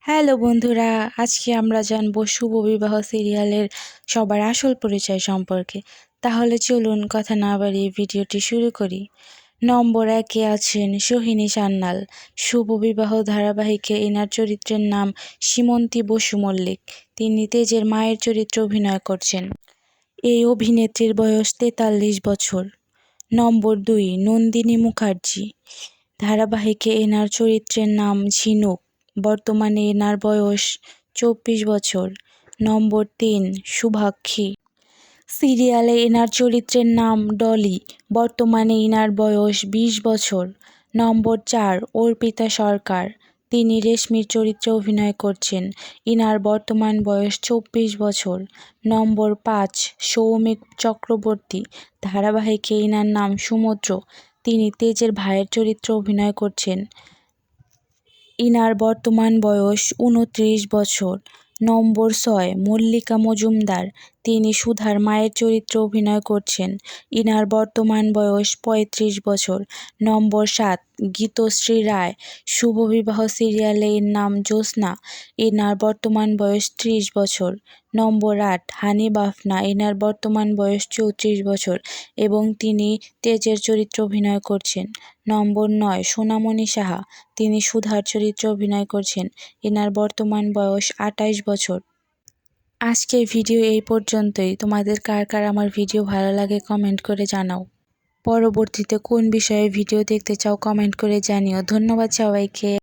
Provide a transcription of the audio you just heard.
Hello বন্ধুরা, আজকে আমরা জানবো শুভ বিবাহ সিরিয়ালের সবার আসল পরিচয় সম্পর্কে। তাহলে চলুন কথা না বাড়িয়ে ভিডিওটি শুরু করি। নম্বর 1-এ আছেন সোহিনী সান্যাল। শুভ বিবাহ ধারাবাহিকে এনার চরিত্রের নাম সীমন্তী বসু মল্লিক। তিনি তেজের মায়ের চরিত্রে অভিনয় করছেন। এই অভিনেত্রীর বয়স 43 বছর। নম্বর 2, নন্দিনী মুখার্জি। ধারাবাহিকে এনার চরিত্রের নাম ঝিনুক। বর্তমানে এনার বয়স 24 বছর। নম্বর 3, শুভাক্ষী। সিরিয়ালে এনার চরিত্রের নাম ডলি। বর্তমানে এনার বয়স 20 বছর। নম্বর 4, অর্পিতা সরকার। তিনি রেশমির চরিত্রে অভিনয় করছেন। ইনার বর্তমান বয়স 24 বছর। নম্বর 5, সৌমিক চক্রবর্তী। ধারাবাহিকে ইনার নাম সমুদ্র। তিনি তেজের ভাইয়ের চরিত্রে অভিনয় করছেন। ইনার বর্তমান বয়স 29 বছর। নম্বর 6, মল্লিকা মজুমদার। তিনি সুধার মায়ের চরিত্রে অভিনয় করছেন। ইনার বর্তমান বয়স 35 বছর। নম্বর 7, গীতশ্রী রায়। শুভ বিবাহ সিরিয়ালে এর নাম জ্যোৎস্না। এনার বর্তমান বয়স 30 বছর। নম্বর 8, হানি বাফনা। এনার বর্তমান বয়স 34 বছর এবং তিনি তেজের চরিত্রে অভিনয় করছেন। নম্বর 9, সোনামণি সাহা। তিনি সুধার চরিত্রে অভিনয় করছেন। এনার বর্তমান বয়স 28 বছর। আজকের ভিডিও এই পর্যন্তই। তোমাদের কার কার আমার ভিডিও ভালো লাগে কমেন্ট করে জানাও। পরবর্তীতে কোন বিষয়ে ভিডিও দেখতে চাও কমেন্ট করে জানিও। ধন্যবাদ সবাইকে।